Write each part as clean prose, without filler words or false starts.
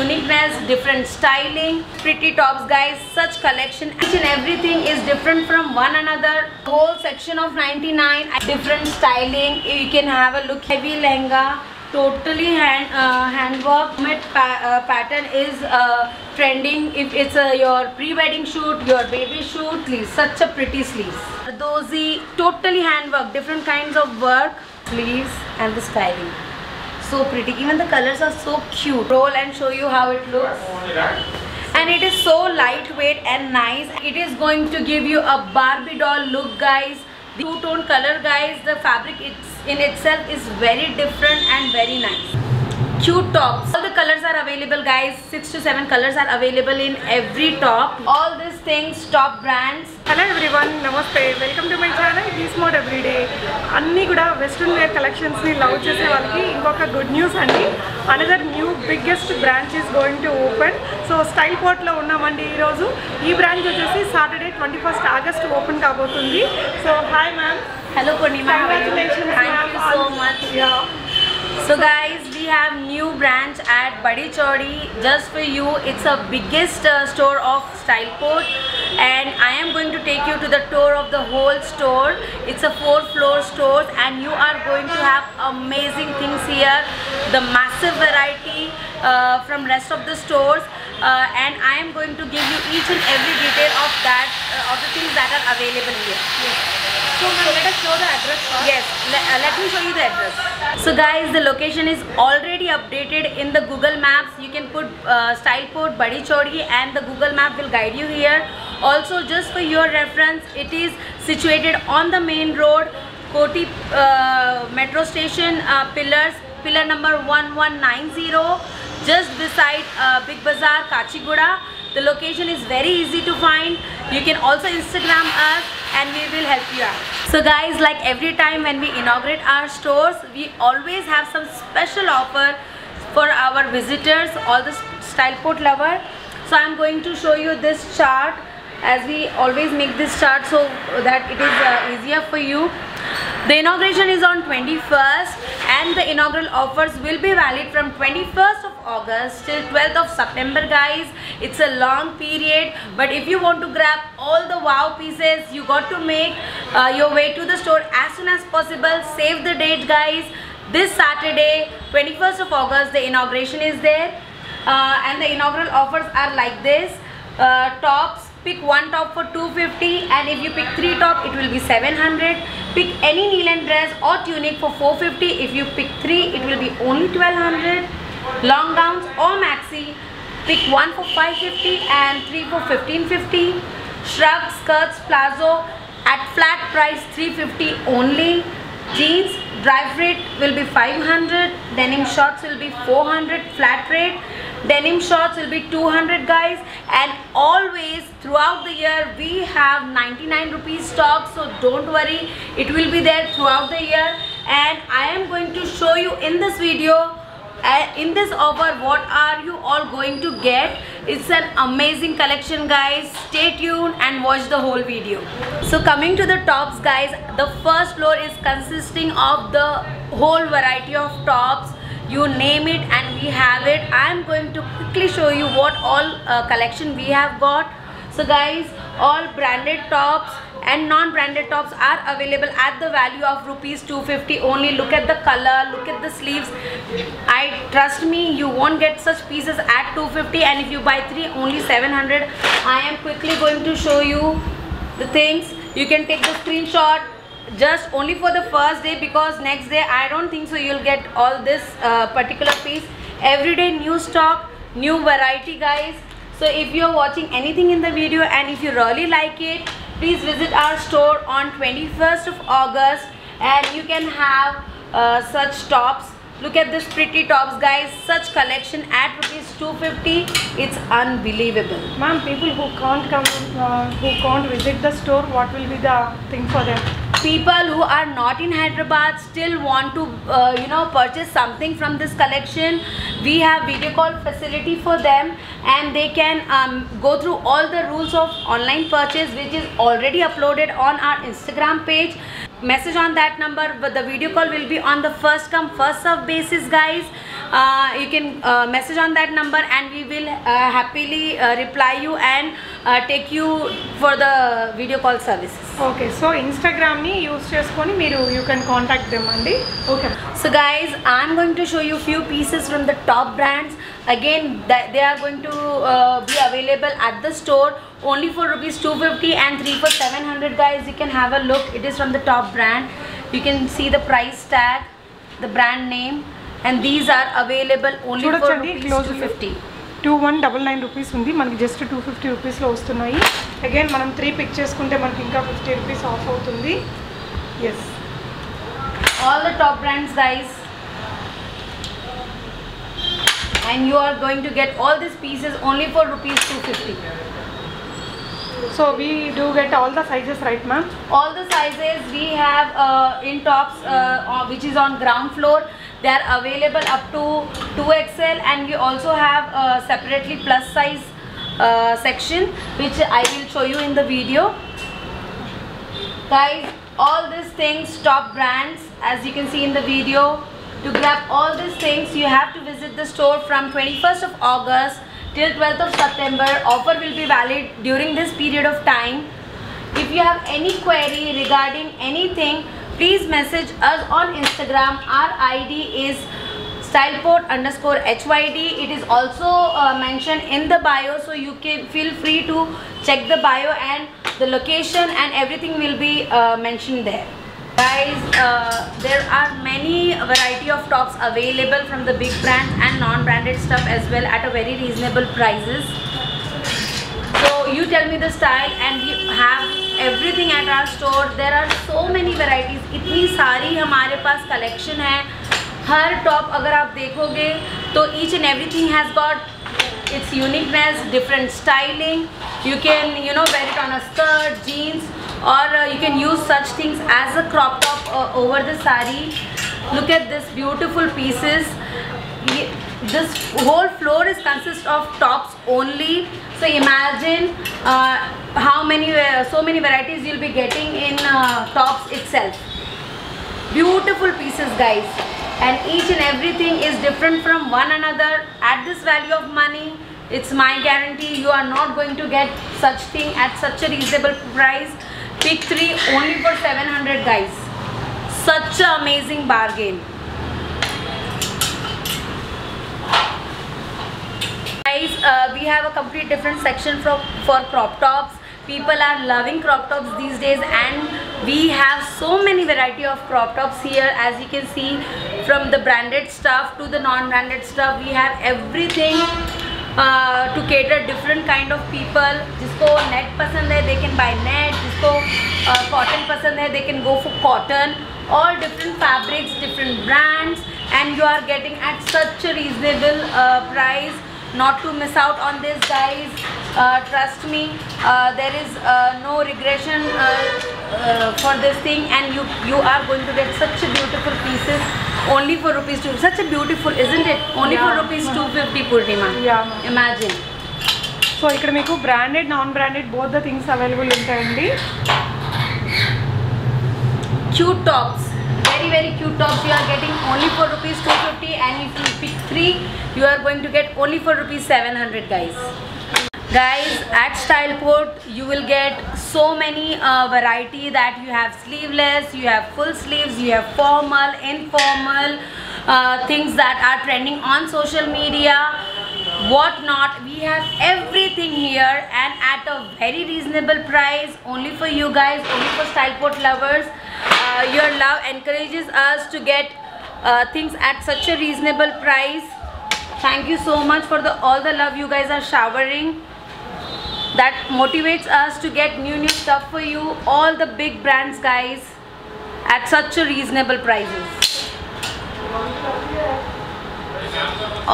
uniqueness, different styling, pretty tops guys, such collection. Each and everything is different from one another. Whole section of 99, different styling. You can have a look. Heavy lehenga, totally handwork. Pattern is trending. If it's your pre-wedding shoot, your baby shoot, sleeves, such a pretty sleeves. Dozy, totally handwork, different kinds of work, sleeves and the styling. So pretty. Even the colors are so cute. Roll and show you how it looks. And it is so lightweight and nice. It is going to give you a Barbie doll look guys. The two-tone color guys. The fabric in itself is very different and very nice. Cute tops. All the colors are available guys. 6 to 7 colors are available in every top. All these things, top brands. Hello everyone, namaste. Welcome to my channel Beast Mode Everyday. Anni kuda western wear collections ni love chese valaki inkoka good news andi. Another new biggest branch is going to open. So Style Port lo unnamandi ee roju. Ee branch vachesi Saturday 21st August open kabotundi. So hi ma'am. Hello Purnima. Congratulations. Thank you so much. Yeah. So guys, we have new branch at Badi Chaudi just for you. It's a biggest store of Style Port, and I am going to take you to the tour of the whole store. It's a 4-floor store and you are going to have amazing things here. The massive variety from rest of the stores, and I am going to give you each and every detail of that of the things that are available here. Yes. So let us show the address first. Yes, let me show you the address. So guys, the location is already updated in the Google Maps. You can put Style Port Badi Chaudi and the Google Map will guide you here. Also, just for your reference, it is situated on the main road, Koti metro station pillar number 1190, just beside Big Bazaar, Kachiguda. The location is very easy to find. You can also Instagram us and we will help you out. So guys, like every time when we inaugurate our stores, we always have some special offer for our visitors, all the Style Port lover. So I'm going to show you this chart, as we always make this chart so that it is easier for you. The inauguration is on 21st and the inaugural offers will be valid from 21st of August till 12th of September guys. It's a long period, but if you want to grab all the wow pieces, you got to make your way to the store as soon as possible. Save the date guys. This Saturday 21st of August the inauguration is there, and the inaugural offers are like this. Tops, pick one top for 250, and if you pick 3 top it will be 700. Pick any knee-length dress or tunic for 450. If you pick 3 it will be only 1200. Long gowns or maxi, pick 1 for 550 and 3 for 1550. Shrug, skirts, plazo at flat price 350 only. Jeans dry fit will be 500. Denim shorts will be 400 flat rate. Denim shorts will be 200 guys, and always throughout the year we have 99 rupees stock, so don't worry, it will be there throughout the year. And I am going to show you in this video, in this offer, what are you all going to get. It's an amazing collection guys. Stay tuned and watch the whole video. So coming to the tops guys, the first floor is consisting of the whole variety of tops. You name it and we have it. I am going to quickly show you what all collection we have got. So guys, all branded tops and non-branded tops are available at the value of rupees 250 only. Look at the color, look at the sleeves. Trust me, you won't get such pieces at 250, and if you buy 3 only 700. I am quickly going to show you the things. You can take the screenshot just only for the first day, because next day I don't think so you'll get all this particular piece. Everyday new stock, new variety guys. So if you're watching anything in the video and if you really like it, please visit our store on 21st of August and you can have such tops. Look at this pretty tops guys, such collection at rupees 250. It's unbelievable. Ma'am, people who can't come, who can't visit the store, what will be the thing for them? People who are not in Hyderabad still want to purchase something from this collection. We have video call facility for them, and they can go through all the rules of online purchase, which is already uploaded on our Instagram page. message on that number, but the video call will be on the first come first serve basis, guys. You can message on that number and we will happily reply you and take you for the video call services. Okay, so Instagram ni use cheskoni meeru you can contact them andi. Okay. So guys, I'm going to show you few pieces from the top brands. Again, they are going to be available at the store only for rupees 250 and 3 for 700, guys. You can have a look. It is from the top brand. You can see the price tag, the brand name, and these are available only for rupees 250. 2199 rupees undi, manaki just 250 rupees lo vastunayi. Again manam 3 pick cheskunte manaki inka 50 rupees off avutundi. Yes, all the top brands, guys, and you are going to get all these pieces only for rupees 250. So we do get all the sizes, right ma'am? All the sizes we have in tops, which is on ground floor. They are available up to 2XL, and we also have separately plus size section, which I will show you in the video. Guys, all these things, top brands, as you can see in the video. To grab all these things, you have to visit the store from 21st of August till 12th of September. Offer will be valid during this period of time. If you have any query regarding anything, please message us on Instagram. Our ID is styleport_HYD. It is also mentioned in the bio, so you can feel free to check the bio, and the location and everything will be mentioned there. Guys, there are many variety of tops available from the big brands and non-branded stuff as well at a very reasonable prices. So you tell me the style and we have everything at our store. There are so many varieties. इतनी सारी हमारे पास collection है. हर top अगर आप देखोगे तो each and everything has got its uniqueness, different styling. You can wear it on a skirt, jeans, or you can use such things as a crop top over the sari. Look at this beautiful pieces. This whole floor is consist of tops only. So imagine so many varieties you'll be getting in tops itself. Beautiful pieces, guys, and each and everything is different from one another. At this value of money, it's my guarantee you are not going to get such thing at such a reasonable price. Pick 3 only for 700, guys. Such an amazing bargain. Guys, we have a complete different section for crop tops. People are loving crop tops these days, and we have so many variety of crop tops here. As you can see, from the branded stuff to the non-branded stuff, we have everything to cater different kind of people. जिसको net पसंद है they can buy net, जिसको cotton पसंद है they can go for cotton. All different fabrics, different brands, and you are getting at such a reasonable price. Not to miss out on this, guys. Trust me, there is no regression for this thing, and you are going to get such a beautiful pieces only for rupees 2. Such a beautiful, isn't it? Only for rupees 250, Purnima. Yeah. Imagine. So ఇక్కడ మీకు branded, non-branded both the things available ఉంటాయండి. Cute tops, very cute tops you are getting only for rupees 250, and if you pick 3, you are going to get only for rupees 700, guys. Guys, at Styleport you will get so many variety that you have sleeveless, you have full sleeves, you have formal, informal, things that are trending on social media, what not. We have everything here and at a very reasonable price, only for you guys, only for Styleport lovers. Your love encourages us to get things at such a reasonable price. Thank you so much for all the love you guys are showering. That motivates us to get new stuff for you. All the big brands, guys, at such a reasonable prices.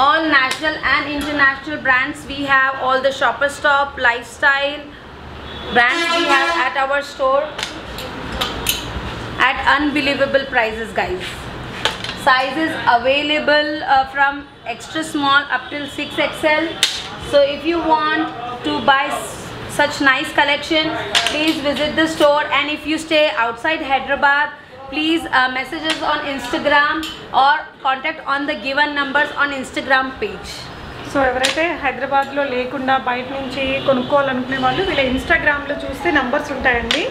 All national and international brands we have. All the Shopper Stop, Lifestyle brands we have at our store at unbelievable prices, guys. Sizes available from extra small up till 6XL. So if you want to buy such nice collection, please visit the store. And if you stay outside Hyderabad, please message us on Instagram or contact on the given numbers on Instagram page. So ఎవరైతే హైదరాబాద్లో లేకుండా బయట నుంచి కొనుక్కోవాలనుకునే వాళ్ళు వీళ్ళ ఇన్స్టాగ్రామ్లో చూస్తే numbers ఉంటాయండి.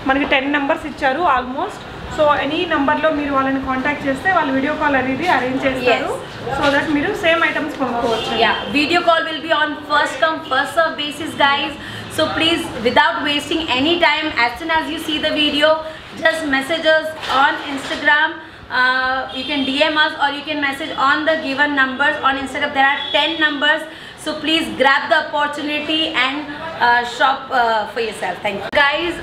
మనకి 10 నెంబర్స్ ఇచ్చారు ఆల్మోస్ట్. సో ఎనీ నెంబర్లో మీరు వాళ్ళని కాంటాక్ట్ చేస్తే వాళ్ళు వీడియో కాల్ అనేది అరేంజ్ చేస్తారు. సో దట్ మీరు సేమ్ ఐటమ్స్ కొనుక్కోవచ్చు. Video call will be on first come first serve basis, guys. So please, without wasting any time, as soon as you see the video, just message us on Instagram. You can DM us or you can message on the given numbers on Instagram. There are 10 numbers, so please grab the opportunity and shop for yourself. Thank you, guys.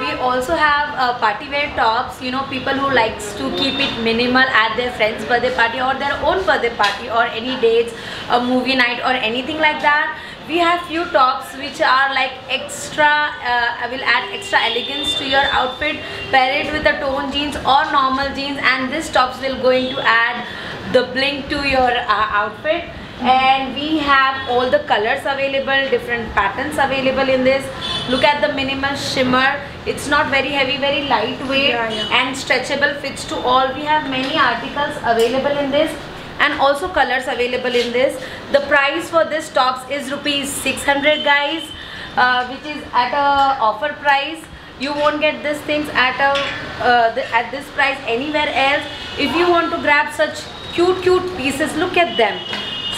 We also have party wear tops. You know, people who likes to keep it minimal at their friend's birthday party or their own birthday party or any dates, a movie night or anything like that. We have few tops which are like extra, will add extra elegance to your outfit. Pair it with a tone jeans or normal jeans, and this tops will going to add the bling to your outfit. And we have all the colors available, different patterns available in this. Look at the minimal shimmer. It's not very heavy, very lightweight and stretchable, fits to all. We have many articles available in this and also colors available in this. The price for this tops is rupees 600, guys, which is at a offer price. You won't get these things at this price anywhere else. If you want to grab such cute pieces, look at them.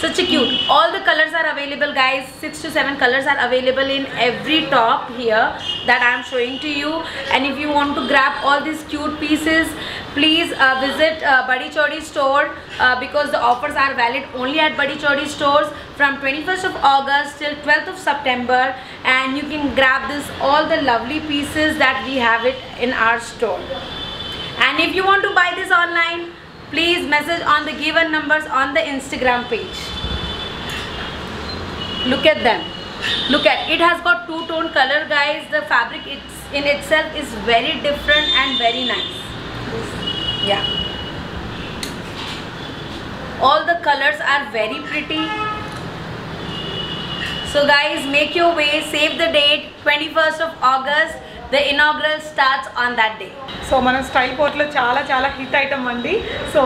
Such a cute. All the colors are available, guys. 6 to 7 colors are available in every top here that I am showing to you. And if you want to grab all these cute pieces, please visit Badi Chaudi store because the offers are valid only at Badi Chaudi stores from 21st of August till 12th of September. And you can grab all the lovely pieces that we have it in our store. And if you want to buy this online, please message on the given numbers on the Instagram page. Look at them. Look at it. Has got two-tone color, guys. The fabric in itself is very different and very nice. Yeah. All the colors are very pretty. So guys, make your way. Save the date. 21st of August. The inaugural starts on that day. So మన style పోర్ట్లో చాలా hit item అండి. So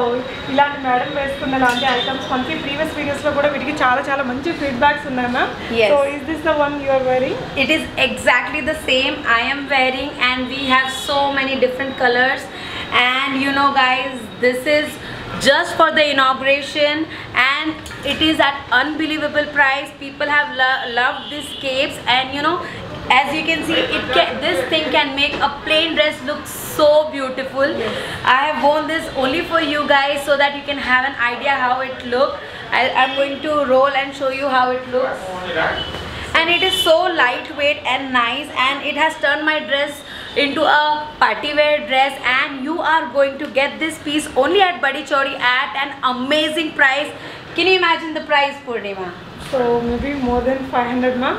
ఇలాంటి madam వేసుకున్న లాంటి items మనకి previous వీడియోస్లో కూడా వీటికి చాలా మంచి ఫీడ్బ్యాక్స్ ఉన్నాయి ma'am. So is this the one you are wearing? It is exactly the same I am wearing, and we have so many different colors. And you know, guys, this is just for the inauguration and it is at unbelievable price. People have loved these capes, and you know, as you can see, this thing can make a plain dress look so beautiful. I have worn this only for you guys so that you can have an idea how it looks. I'm going to roll and show you how it looks. And it is so lightweight and nice, and it has turned my dress into a party wear dress. And you are going to get this piece only at Badi Chaudi at an amazing price. Can you imagine the price, Purnima? So maybe more than 500, ma'am.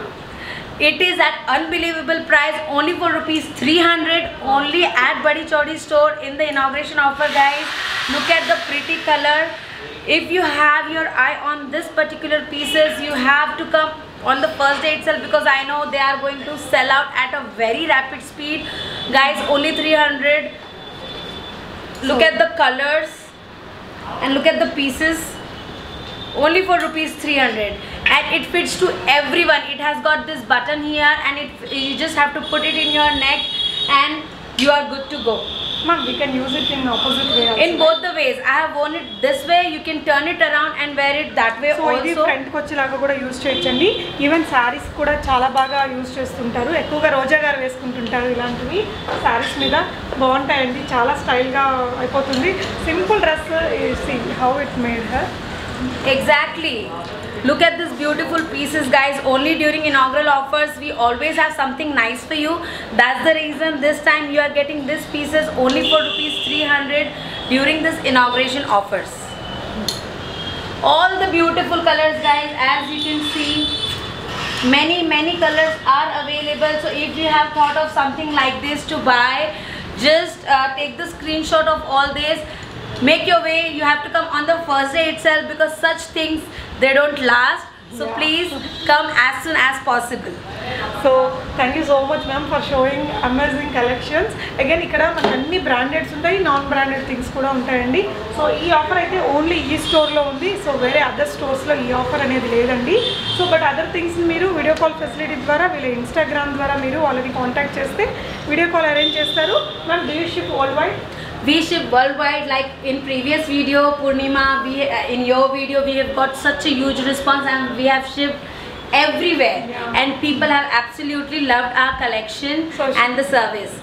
It is at unbelievable price, only for rupees 300, only at Badi Chaudi store in the inauguration offer, guys. Look at the pretty color. If you have your eye on this particular pieces, you have to come on the first day itself because I know they are going to sell out at a very rapid speed, guys. Only 300. Look at the colors and look at the pieces. Only for rupees 300, and it fits to everyone. It has got this button here, and you just have to put it in your neck and you are good to go. Ma'am, we can use it in opposite way also. In both the ways. I have worn it this way. You can turn it around and wear it that way so also. ఇది front కి వచ్చేలాగా కూడా use చేయొచ్చండి. Even saris కూడా చాలా బాగా use చేస్తుంటారు. ఎక్కువగా రోజా గారు వేసుకుంటుంటారు ఇలాంటివి సారీస్ మీద. బాగుంటాయండి, చాలా స్టైల్గా అయిపోతుంది. Simple dress. See how it made her. Exactly. Look at these beautiful pieces, guys. Only during inaugural offers we always have something nice for you. That's the reason this time you are getting these pieces only for rupees 300 during this inauguration offers. All the beautiful colors, guys, as you can see, many colors are available. So if you have thought of something like this to buy, just take the screenshot of all this. Make your way. You have to come on the first day itself because such things, they don't last. So please come as soon as possible. So thank you so much ma'am for showing amazing collections. Again ఇక్కడ మనకు అన్ని బ్రాండెడ్స్ ఉంటాయి, non branded things కూడా ఉంటాయండి. So ఈ offer అయితే only ఈ స్టోర్లో ఉంది. సో వేరే అదర్ స్టోర్స్లో ఈ ఆఫర్ అనేది లేదండి. సో బట్ అదర్ థింగ్స్ మీరు వీడియో కాల్ ఫెసిలిటీ ద్వారా వీళ్ళ ఇన్స్టాగ్రామ్ ద్వారా మీరు వాళ్ళని కాంటాక్ట్ చేస్తే వీడియో కాల్ అరేంజ్ చేస్తారు. Ma'am do you ship world wide? We ship worldwide. Like in previous video, Purnima, in your video we have got such a huge response and we have shipped everywhere. And people have absolutely loved our collection and the service.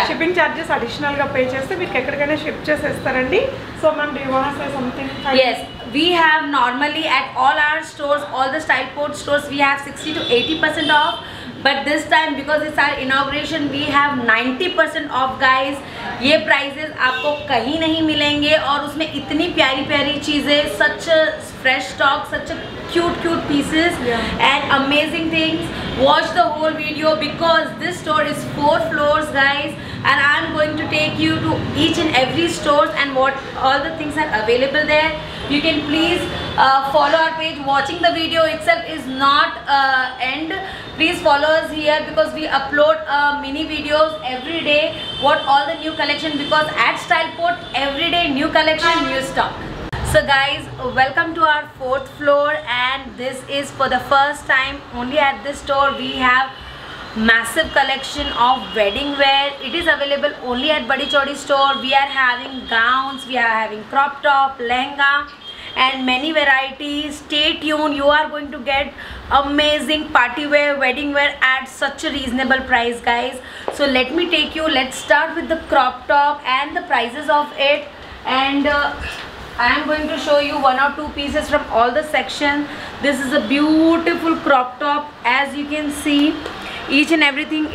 Shipping charges అడిషనల్గా pay చేస్తే మీకు ఎక్కడికైనా ship చేసేస్తారండి. So ma'am do you want to say something? Yes, we have normally at all our stores, all the StylePort stores, we have 60 to 80% off. But this time because it's our inauguration, we have 90% off guys. ये prices आपको कहीं नहीं मिलेंगे और उसमें इतनी प्यारी प्यारी चीज़ें, such a fresh stock, such a cute pieces and amazing things. Watch the whole video because this store is 4 floors guys, and I'm going to take you to each and every stores and what all the things are available there. You can please follow our page. Watching the video itself is not end. Please follow us here because we upload mini videos every day, what all the new collection, because at StylePort every day new collection, new stock. So guys, welcome to our 4th floor, and this is for the first time only at this store we have massive collection of wedding wear. It is available only at Badi Chaudi store. We are having gowns, we are having crop top, lehenga and many varieties. Stay tuned, you are going to get amazing party wear, wedding wear at such a reasonable price guys. So let me take you, let's start with the crop top and the prices of it. And I am going to show you 1 or 2 pieces from all the section. This is a beautiful crop top. As you can see, each and everything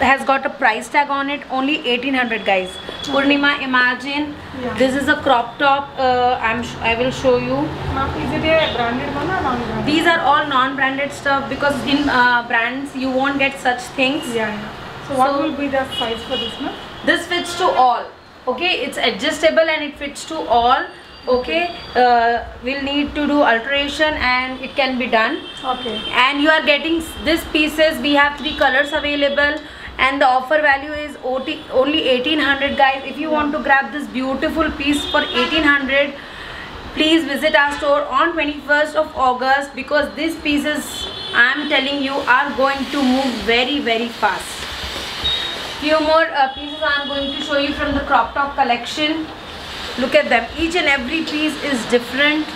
has got a price tag on it, only 1800 guys. Purnima, imagine this is a crop top. I will show you. Is it a branded one or non-branded? These are all non-branded stuff because in brands you won't get such things. So what will be the size for this one? This fits to all. Okay, it's adjustable and it fits to all. Okay, we'll need to do alteration and it can be done. Okay, and you are getting this pieces. We have 3 colors available and the offer value is only 1800 guys. If you want to grab this beautiful piece for 1800, please visit our store on 21st of August because these pieces I'm telling you are going to move very fast. Few more pieces I'm going to show you from the crop top collection. Look at them, each and every piece is different,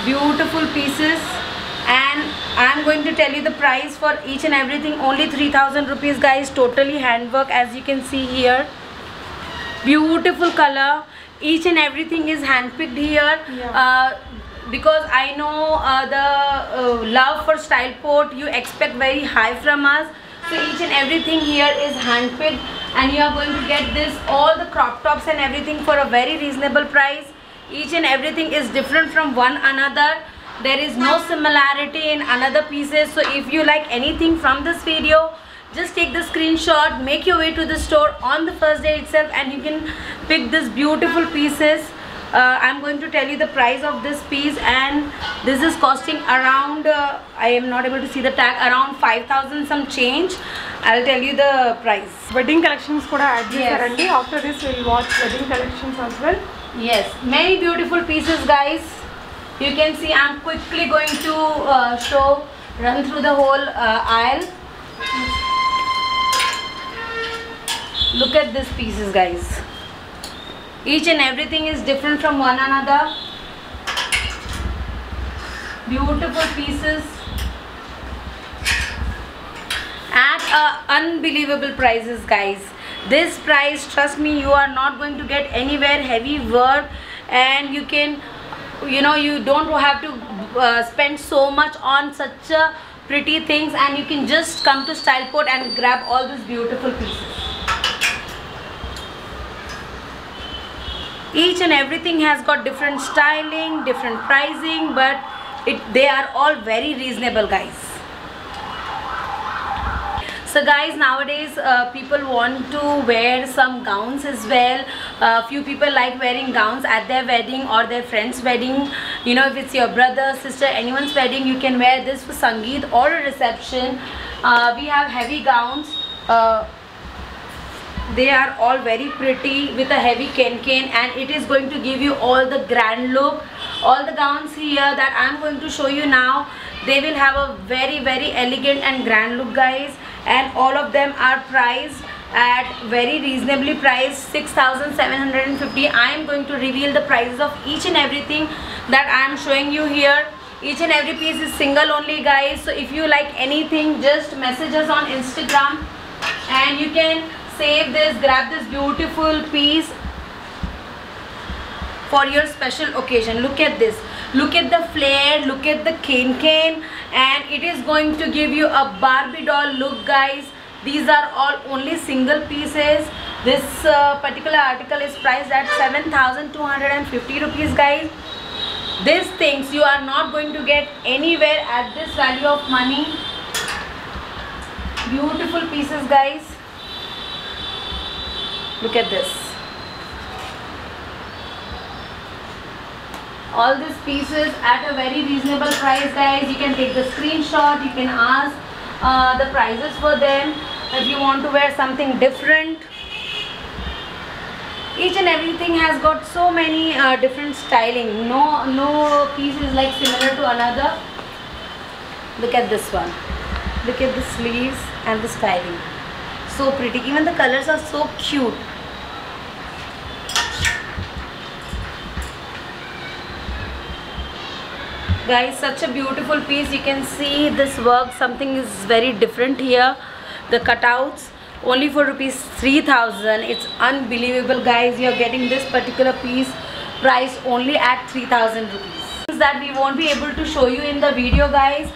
beautiful pieces, and I'm going to tell you the price for each and everything. Only 3000 rupees guys, totally handwork as you can see here. Beautiful color, each and everything is handpicked here. Because I know the love for StylePort, you expect very high from us. So each and everything here is handpicked and you are going to get this, all the crop tops and everything for a very reasonable price. Each and everything is different from one another. There is no similarity in another pieces. So if you like anything from this video, just take the screenshot, make your way to the store on the first day itself and you can pick this beautiful pieces. I'm going to tell you the price of this piece, and this is costing around I am not able to see the tag, around 5000 some change. I'll tell you the price. Wedding collections kuda add chesarandi. After this we'll watch wedding collections as well. Yes, many beautiful pieces guys. You can see I'm quickly going to run through the whole aisle. Look at these pieces guys. Each and everything is different from one another. Beautiful pieces at unbelievable prices guys. This price, trust me, you are not going to get anywhere. Heavy work, and you can, you know, you don't have to spend so much on such pretty things, and you can just come to StylePort and grab all these beautiful pieces. Each and everything has got different styling, different pricing, but they are all very reasonable guys. So guys, nowadays people want to wear some gowns as well. Few people like wearing gowns at their wedding or their friend's wedding, You know, if it's your brother, sister, anyone's wedding, you can wear this for Sangeet or a reception. We have heavy gowns. They are all very pretty with a heavy cane, and it is going to give you all the grand look. All the gowns here that I'm going to show you now, they will have a very elegant and grand look, guys, and all of them are priced at very reasonably priced 6,750. I am going to reveal the prices of each and everything that I am showing you here. Each and every piece is single only, guys. So if you like anything, just message us on Instagram and you can save this, grab this beautiful piece for your special occasion. Look at this, look at the flare, look at the cane, and it is going to give you a Barbie doll look, guys. These are all only single pieces. This particular article is priced at 7,250 rupees, guys. These things you are not going to get anywhere at this value of money. Beautiful pieces, guys. Look at this. All these pieces at a very reasonable price, guys. You can take the screenshot, you can ask the prices for them if you want to wear something different. Each and everything has got so many different styling. No piece is like similar to another. Look at this one. Look at the sleeves and the styling. So pretty. Even the colors are so cute. Guys, such a beautiful piece. You can see this work, something is very different here. The cutouts only for rupees 3,000. It's unbelievable, guys. You're getting this particular piece priced only at 3,000 rupees. That we won't be able to show you in the video, guys.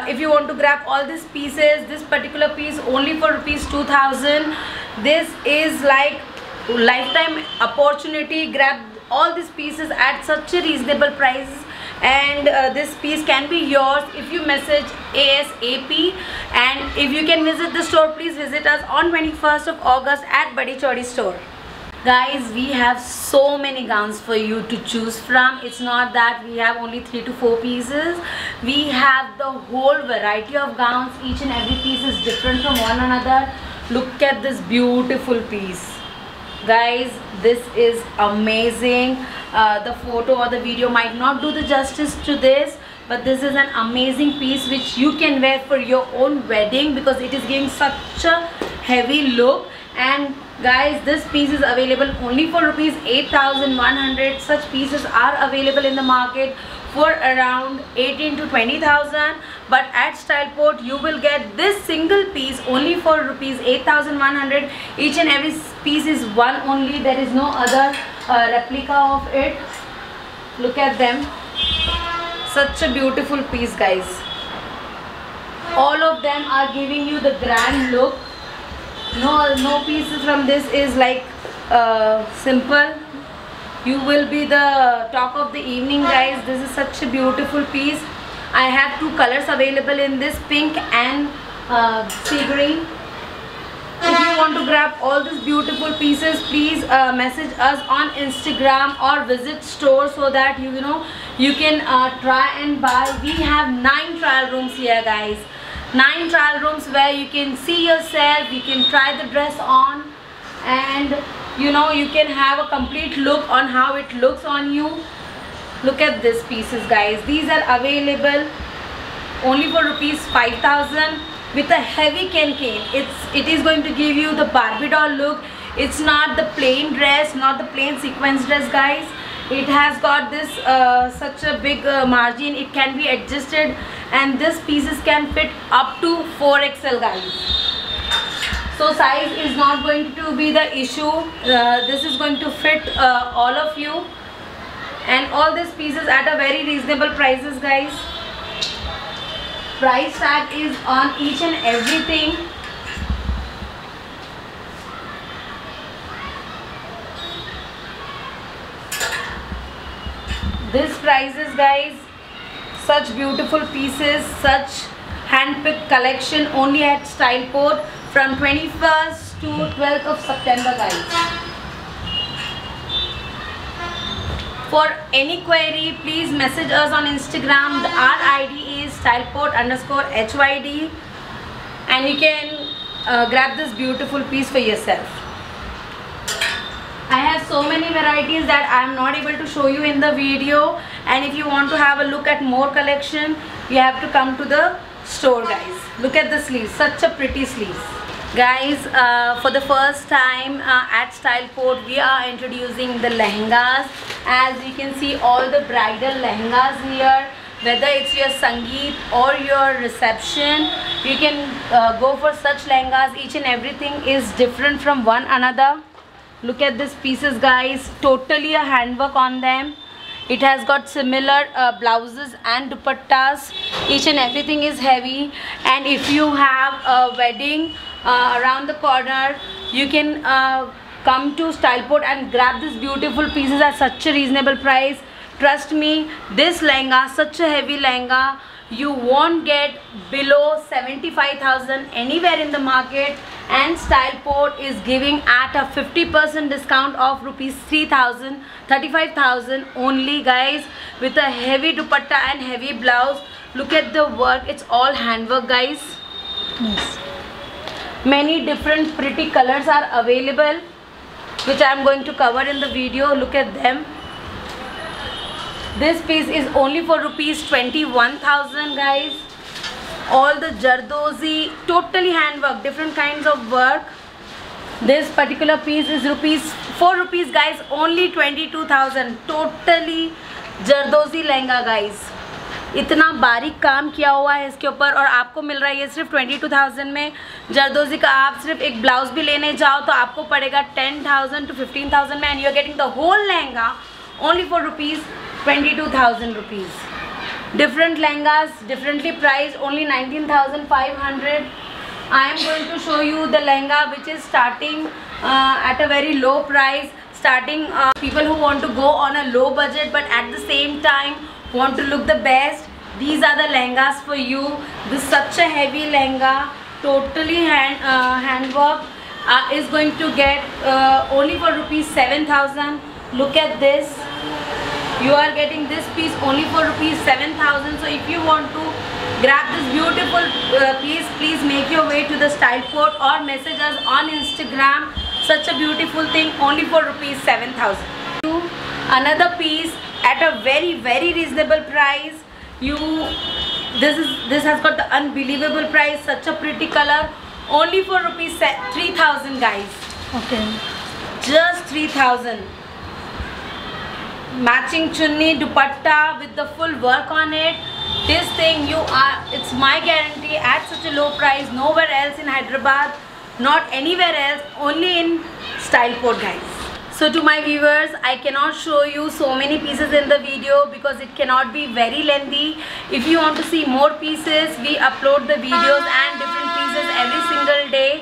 If you want to grab all these pieces, this particular piece only for rupees 2,000. This is like lifetime opportunity. Grab all these pieces at such a reasonable price, and this piece can be yours if you message ASAP. And if you can visit the store, please visit us on 21st of August at Badi Chaudi store. Guys, we have so many gowns for you to choose from. It's not that we have only 3 to 4 pieces. We have the whole variety of gowns. Each and every piece is different from one another. Look at this beautiful piece. Guys, this is amazing. The photo or the video might not do the justice to this, but this is an amazing piece which you can wear for your own wedding because it is giving such a heavy look. And guys, this piece is available only for rupees 8,100. Such pieces are available in the market for around 18 to 20,000, but at Styleport you will get this single piece only for rupees 8,100. Each and every piece is one only. There is no other replica of it. Look at them. Such a beautiful piece, guys. All of them are giving you the grand look. No pieces from this is like simple. You will be the talk of the evening, guys. This is such a beautiful piece. I have 2 colors available in this, pink and sea green. If you want to grab all these beautiful pieces, please message us on Instagram or visit store so that you can try and buy. We have 9 trial rooms here, guys. 9 trial rooms where you can see yourself, you can try the dress on, and you can have a complete look on how it looks on you. Look at these pieces, guys. These are available only for rupees 5,000 with a heavy cane. It is going to give you the Barbie doll look. It's not the plain dress, not the plain sequence dress, guys. It has got this such a big margin. It can be adjusted, and these pieces can fit up to 4XL, guys. So size is not going to be the issue. This is going to fit all of you, and all these pieces at a very reasonable prices, guys. Price tag is on each and everything. This prices, guys. Such beautiful pieces, such hand-picked collection only at Styleport from 21st to 12th of September, guys. For any query, please message us on Instagram. Our ID is styleport_HYD, and you can grab this beautiful piece for yourself. I have so many varieties that I am not able to show you in the video, and if you want to have a look at more collection, you have to come to the store, guys. Look at the sleeves, such a pretty sleeves. Guys, for the first time at Styleport, we are introducing the lehengas. As you can see, all the bridal lehengas here, whether it's your sangeet or your reception, you can go for such lehengas. Each and everything is different from one another. Look at these pieces, guys, totally a handwork on them. It has got similar blouses and dupattas. Each and everything is heavy, and if you have a wedding around the corner, you can come to Styleport and grab these beautiful pieces at such a reasonable price. Trust me, this lehenga, such a heavy lehenga, you won't get below 75,000 anywhere in the market, and Styleport is giving at a 50% discount of rupees 3,000, 35,000 only, guys, with a heavy dupatta and heavy blouse. Look at the work, it's all handwork, guys. Yes. Many different pretty colors are available, which I am going to cover in the video. Look at them. This piece is only for rupees 21,000, guys. All the Jardozi, totally handwork, different kinds of work. This particular piece is ₹4 rupees, guys, only 22,000. Totally Jardozi lehenga, guys. इतना बारीक काम किया हुआ है इसके ऊपर, और आपको मिल रहा है ये सिर्फ 22,000 में। जरदोजी का आप सिर्फ एक ब्लाउज भी लेने जाओ तो आपको पड़ेगा 10,000 to 15,000 में, and you are getting the whole lehenga only for ₹22,000 rupees. Different lehengas, differently priced, only 19,500. I am going to show you the lehenga which is starting at a very low price. Starting people who want to go on a low budget but at the same time want to look the best. These are the lehengas for you. This is such a heavy lehenga, totally handwork. Is going to get only for ₹7,000. Look at this. You are getting this piece only for ₹7,000. So if you want to grab this beautiful piece, please make your way to the Styleport or message us on Instagram. Such a beautiful thing, only for ₹7,000. Another piece at a very reasonable price. This has got the unbelievable price. Such a pretty color, only for ₹3,000, guys. Okay, just 3,000. Matching chunni, dupatta with the full work on it. This thing, it's my guarantee, at such a low price, nowhere else in Hyderabad, not anywhere else, only in Styleport, guys. So to my viewers, I cannot show you so many pieces in the video because it cannot be very lengthy. If you want to see more pieces, we upload the videos and different pieces every single day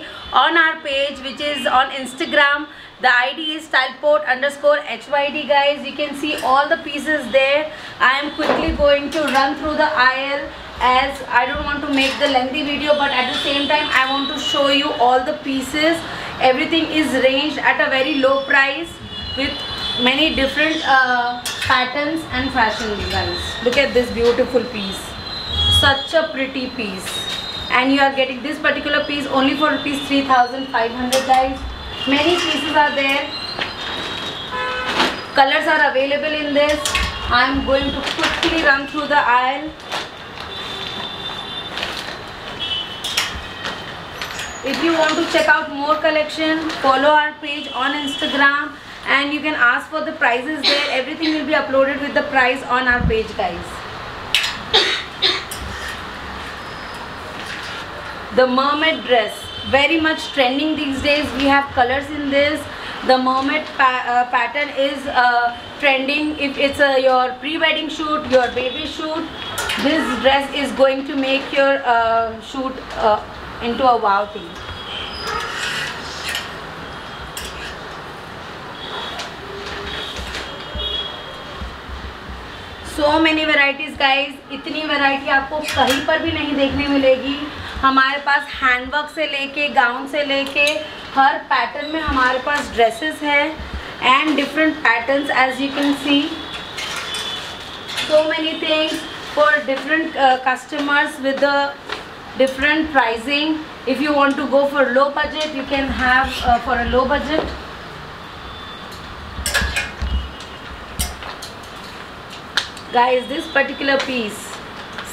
on our page, which is on Instagram. The ID is styleport_HYD, guys. You can see all the pieces there. I am quickly going to run through the aisle as I don't want to make the lengthy video, but at the same time I want to show you all the pieces. Everything is ranged at a very low price with many different patterns and fashions, guys. Look at this beautiful piece. Such a pretty piece. And you are getting this particular piece only for ₹3,500, guys. Many pieces are there. Colors are available in this. I am going to quickly run through the aisle. If you want to check out more collection, follow our page on Instagram and you can ask for the prices there. Everything will be uploaded with the price on our page, guys. The mermaid dress, very much trending these days. We have colors in this. The mermaid pattern is trending. If it's your pre-wedding shoot, your baby shoot, this dress is going to make your shoot into a wow thing. So many varieties, guys. इतनी variety आपको कहीं पर भी नहीं देखने मिलेगी. हमारे पास handwork से लेके गाउन से लेके हर पैटर्न में हमारे पास ड्रेसेस है and different patterns as you can see. so many things for different customers with the different pricing. If you want to go for low budget, you can have for a low budget. Guys, this particular piece,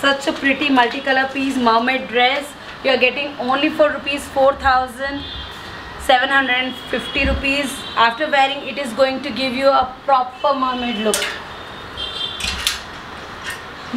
such a pretty multicolor piece, mermaid dress, you are getting only for rupees 4,750 rupees. After wearing it is going to give you a proper mermaid look.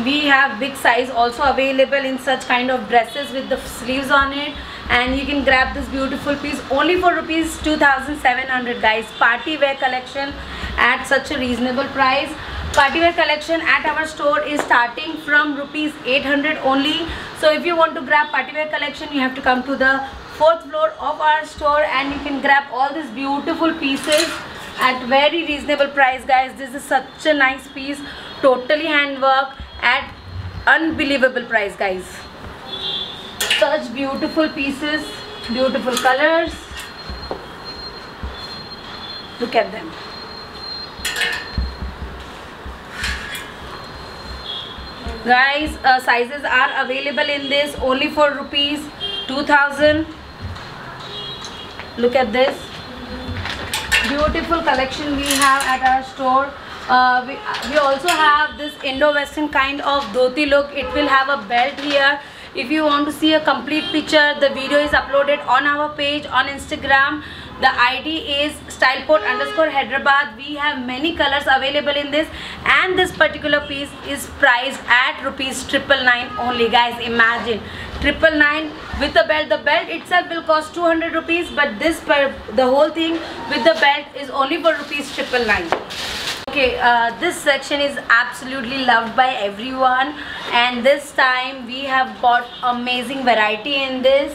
We have big size also available in such kind of dresses with the sleeves on it, and you can grab this beautiful piece only for rupees 2,700. guys. Party wear collection at such a reasonable price. Party wear collection at our store is starting from rupees 800 only. So if you want to grab party wear collection, you have to come to the 4th floor of our store, and you can grab all these beautiful pieces at very reasonable price. guys. This is such a nice piece, totally handwork at unbelievable price. guys. Such beautiful pieces, beautiful colors. Look at them. Guys, sizes are available in this only for rupees 2,000. Look at this beautiful collection we have at our store. We also have this Indo-Western kind of dhoti look. It will have a belt here. If you want to see a complete picture, the video is uploaded on our page on Instagram. The ID is styleport_Hyderabad. We have many colors available in this, and this particular piece is priced at rupees 999 only. guys. Imagine 999 with the belt. The belt itself will cost 200 rupees, but the whole thing with the belt is only for rupees 999. Okay, this section is absolutely loved by everyone, and this time we have got amazing variety in this.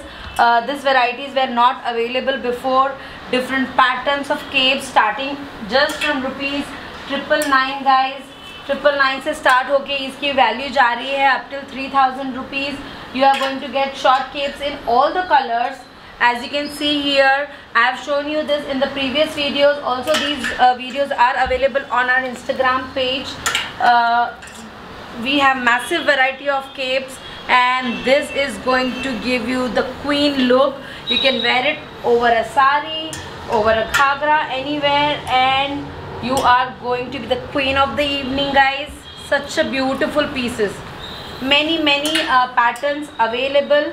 These varieties were not available before. Different patterns of capes starting just from rupees 999. guys. 999 से start होके इसकी value जा रही है up till 3,000 rupees. You are going to get short capes in all the colors. As you can see here, I have shown you this in the previous videos. Also, these videos are available on our Instagram page. We have massive variety of capes, and this is going to give you the queen look. You can wear it over a sari, over a ghagra, anywhere, and you are going to be the queen of the evening. guys. Such a beautiful pieces. Many patterns available.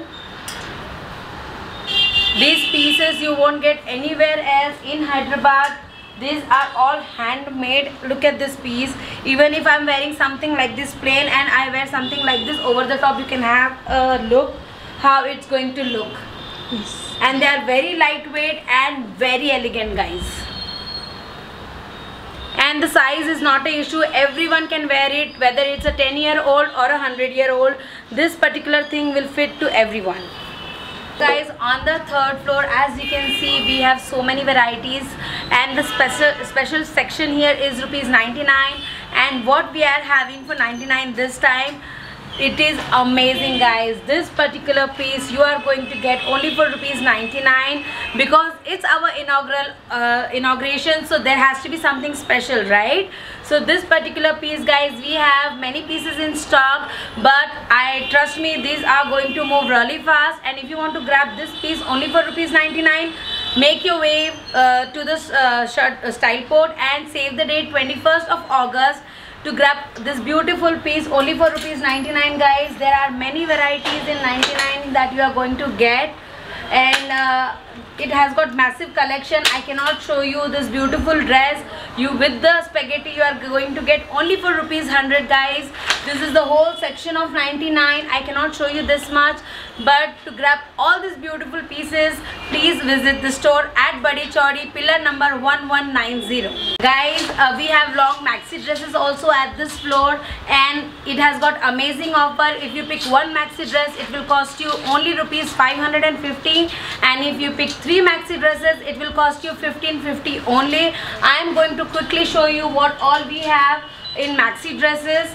These pieces you won't get anywhere else in Hyderabad. These are all handmade. Look at this piece. Even if I'm wearing something like this plain and I wear something like this over the top, you can have a look how it's going to look. Yes. And they are very lightweight and very elegant. guys. And the size is not an issue. Everyone can wear it, whether it's a 10-year-old or a 100-year-old. This particular thing will fit to everyone. Guys, on the 3rd floor, as you can see, we have so many varieties, and the special section here is rupees 99. And what we are having for 99 this time, it is amazing. guys. This particular piece you are going to get only for rupees 99, because it's our inauguration, so there has to be something special, right? So this particular piece, guys, we have many pieces in stock, but trust me, these are going to move really fast. And if you want to grab this piece only for rupees 99, make your way to this Styleport and save the date 21st of August to grab this beautiful piece only for rupees 99. guys. There are many varieties in 99 that you are going to get, and it has got massive collection. I cannot show you this beautiful dress. With the spaghetti you are going to get only for rupees 100. guys. This is the whole section of 99. I cannot show you this much, but to grab all these beautiful pieces, please visit the store at Badi Chaudi, pillar number 1190. Guys, we have long maxi dresses also at this floor, and it has got amazing offer. If you pick one maxi dress, it will cost you only rupees 550, and if you pick 3 maxi dresses, it will cost you 1550 only. I am going to quickly show you what all we have in maxi dresses.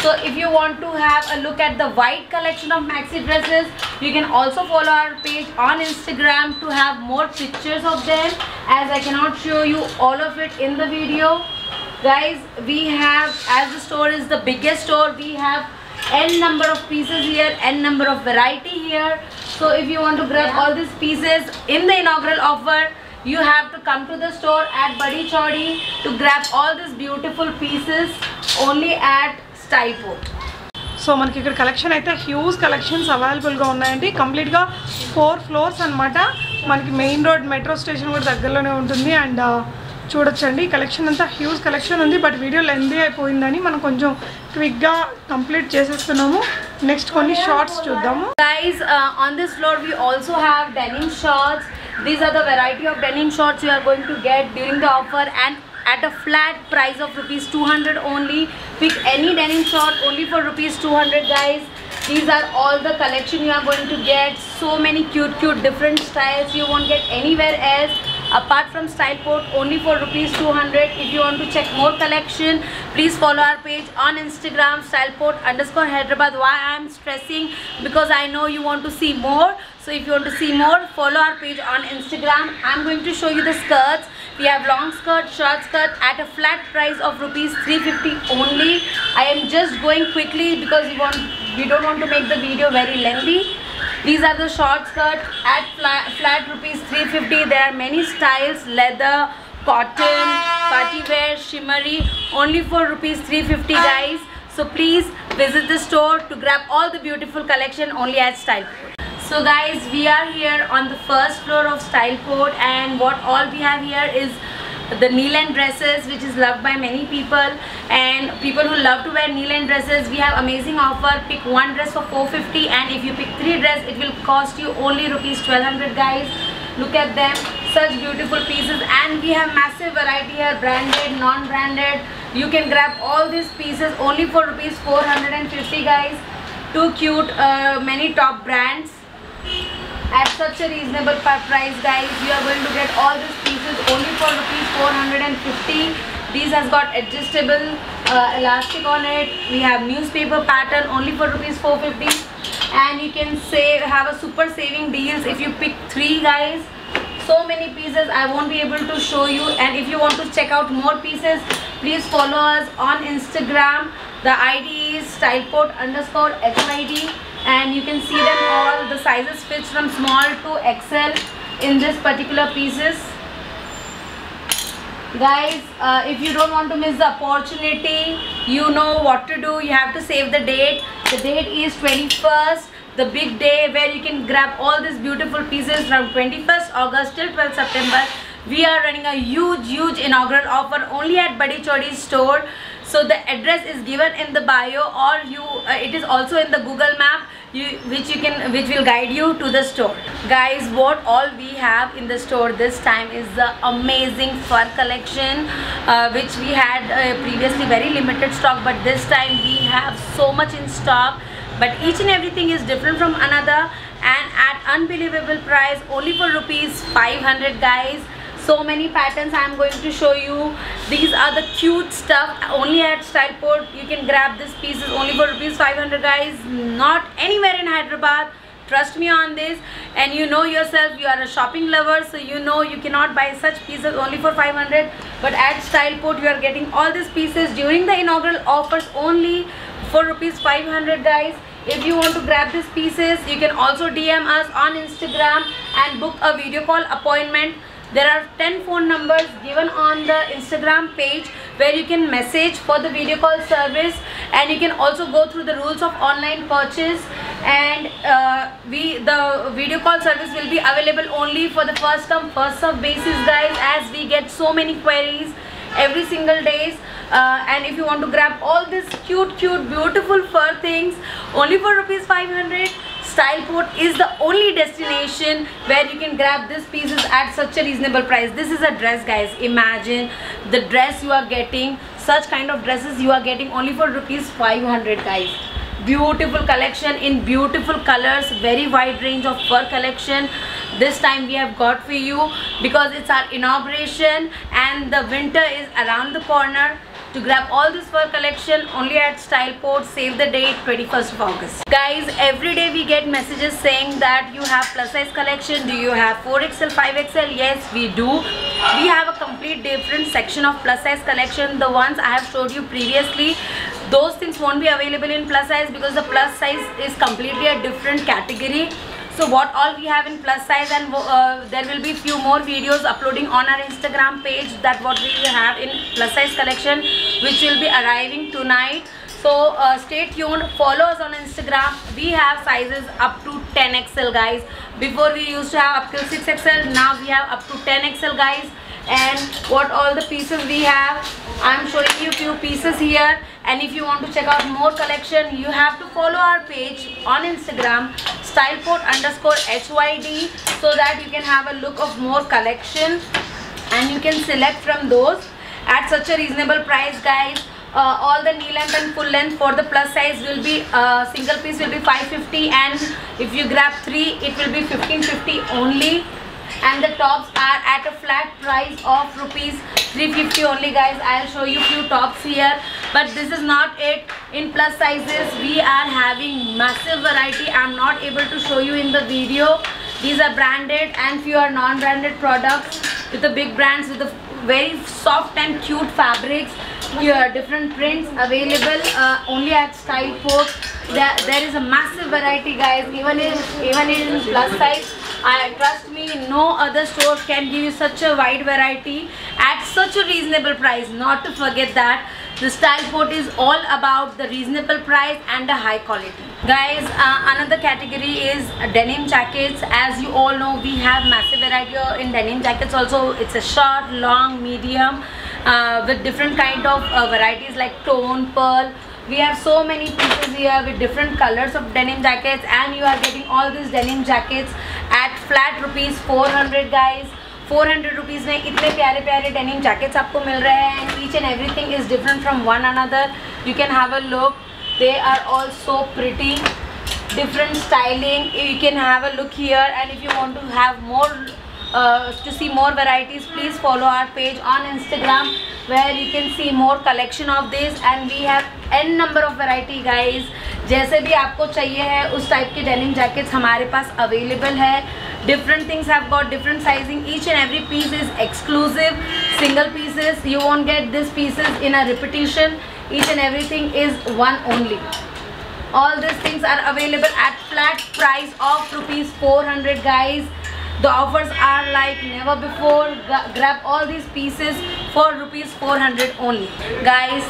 So if you want to have a look at the white collection of maxi dresses, you can also follow our page on Instagram to have more pictures of them, as I cannot show you all of it in the video. Guys, we have, as the store is the biggest store, we have n number of pieces here, n number of variety here. So if you want to grab all these pieces in the inaugural offer, you have to come to the store at Badi Chaudi to grab all these beautiful pieces only at Styleport. So మనకి ఇక్కడ collection అయితే huge collections అవైలబుల్గా ఉన్నాయండి. కంప్లీట్గా 4 floors అనమాట. మనకి main road metro station కూడా దగ్గరలోనే ఉంటుంది. అండ్ చూడొచ్చండి, కలెక్షన్ అంతా హ్యూజ్ కలెక్షన్ ఉంది. బట్ వీడియో లెంతీ అయిపోయిందని మనం కొంచెం క్విక్గా కంప్లీట్ చేసేస్తున్నాము. నెక్స్ట్ కొన్ని షార్ట్స్ చూద్దాము. Guys, on this floor we also have denim shorts. These are the variety of denim shorts you are going to get during the offer and at a flat price of rupees 200 only. Pick any denim short only for rupees 200, guys. These are all the collection you are going to get. So many cute different styles you won't get anywhere else apart from Styleport, only for rupees 200. If you want to check more collection, please follow our page on Instagram, Styleport_Hyderabad. Why I am stressing? Because I know you want to see more. So if you want to see more, follow our page on Instagram. I am going to show you the skirts. We have long skirt, short skirt at a flat price of rupees 350 only. I am just going quickly because we don't want to make the video very lengthy. These are the short skirt at flat rupees 350. There are many styles: leather, cotton, party wear, shimmery, only for rupees 350, guys. So please visit the store to grab all the beautiful collection only at Styleport. So guys, we are here on the first floor of Styleport, and what all we have here is the knee-length dresses, which is loved by many people, and people who love to wear knee-length dresses. We have amazing offer. Pick one dress for 450, and if you pick 3 dresses, it will cost you only rupees 1200, guys. Look at them, such beautiful pieces, and we have massive variety here, branded, non-branded. You can grab all these pieces only for rupees 450, guys. Too cute, many top brands at such a reasonable price, guys. You are going to get all these pieces only for rupees 450. These has got adjustable elastic on it. We have newspaper pattern only for rupees 450, and you can have a super saving deals if you pick 3, guys. So many pieces I won't be able to show you, and if you want to check out more pieces, please follow us on Instagram. The ID is Styleport_HYD, and you can see them all. The sizes fits from small to XL in this particular pieces, guys. If you don't want to miss the opportunity, you know what to do. You have to save the date. The date is 21st, the big day where you can grab all these beautiful pieces from 21st August till 12th September. We are running a huge inaugural offer only at Badi Chaudi store. So the address is given in the bio, or it is also in the Google map, which will guide you to the store. Guys, what all we have in the store this time is the amazing fur collection, which we had previously very limited stock, but this time we have so much in stock. But each and everything is different from another, and at unbelievable price, only for rupees 500, guys. So many patterns I am going to show you. These are the cute stuff only at Styleport. You can grab these pieces only for rupees 500, guys. Not anywhere in Hyderabad. Trust me on this. And you know yourself, you are a shopping lover, so you know you cannot buy such pieces only for 500. But at Styleport, you are getting all these pieces during the inaugural offers only for rupees 500, guys. If you want to grab these pieces, you can also DM us on Instagram and book a video call appointment. There are 10 phone numbers given on the Instagram page where you can message for the video call service, and you can also go through the rules of online purchase, and the video call service will be available only for the first come first serve basis, guys, as we get so many queries every single days. And if you want to grab all these cute beautiful fur things only for rupees 500, Styleport is the only destination where you can grab these pieces at such a reasonable price. This is a dress, guys. Imagine the dress you are getting. Such kind of dresses you are getting only for rupees 500, guys. Beautiful collection in beautiful colors, very wide range of fur collection. This time we have got for you because it's our inauguration and the winter is around the corner. To grab all this fur collection only at Styleport, save the date 21st of August. Guys, every day we get messages saying that you have plus size collection. Do you have 4XL, 5XL? Yes, we do. we have a complete different section of plus size collection. The ones I have showed you previously, those things won't be available in plus size because the plus size is completely a different category. So what all we have in plus size, and there will be few more videos uploading on our Instagram page, that what we have in plus size collection, which will be arriving tonight. So stay tuned, follow us on Instagram. We have sizes up to 10XL guys. Before we used to have up to 6XL, now we have up to 10XL guys. And what all the pieces we have, I'm showing you few pieces here. And if you want to check out more collection, you have to follow our page on Instagram, styleport_HYD, so that you can have a look of more collection and you can select from those at such a reasonable price guys. All the knee length and full length for the plus size will be single piece will be 550, and if you grab 3 it will be 1550 only. And the tops are at a flat price of rupees 350 only guys. I'll show you few tops here, but this is not it. In plus sizes we are having massive variety. I'm not able to show you in the video. These are branded and few are non-branded products with the big brands with the very soft and cute fabrics. Here different prints available only at Styleport. There is a massive variety guys, even in plus size. Trust me, no other store can give you such a wide variety at such a reasonable price. Not to forget that the Styleport is all about the reasonable price and the high quality. Guys, another category is denim jackets. As you all know, we have massive variety in denim jackets also. It's a short, long, medium with different kind of varieties like tone, pearl. We have so many pieces here with different colors of denim jackets, and you are getting all these denim jackets at flat rupees 400 guys. 400 rupees में इतने प्यारे प्यारे denim jackets आपको मिल रहे हैं, and each and everything is different from one another. You can have a look. They are all so pretty, different styling. You can have a look here, and if you want to have more to see more varieties, please follow our page on Instagram where you can see more collection of this, and we have n number of variety guys. जैसे भी आपको चाहिए है उस type के denim jackets हमारे पास available है. Different things have got different sizing. Each and every piece is exclusive, single pieces. You won't get these pieces in a repetition. Each and everything is one only. All these things are available at flat price of rupees 400 guys. The offers are like never before. Grab all these pieces for rupees 400 only. Guys,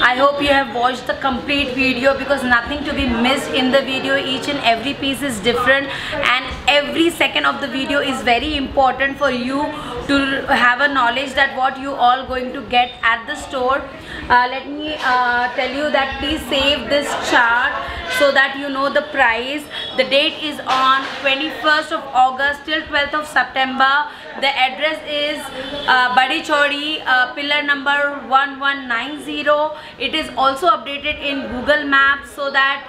I hope you have watched the complete video, because nothing to be missed in the video. Each and every piece is different, and every second of the video is very important for you to have a knowledge that what you all going to get at the store. Let me tell you that please save this chart so that you know the price. The date is on 21st of August till 12th of September. The address is Badi Chaudi, pillar number 1190. It is also updated in Google Maps so that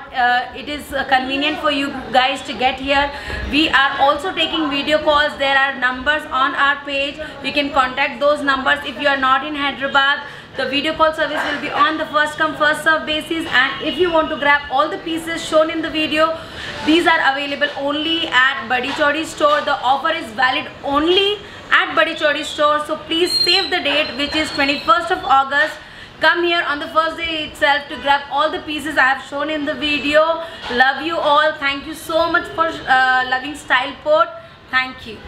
it is convenient for you guys to get here. We are also taking video calls. There are numbers on our page. You can contact those numbers if you are not in Hyderabad. The video call service will be on the first come first serve basis, and if you want to grab all the pieces shown in the video, these are available only at Badi Chaudi store. The offer is valid only at Badi Chaudi store, so please save the date, which is 21st of August. Come here on the first day itself to grab all the pieces I have shown in the video. Love you all. Thank you so much for loving Styleport. Thank you.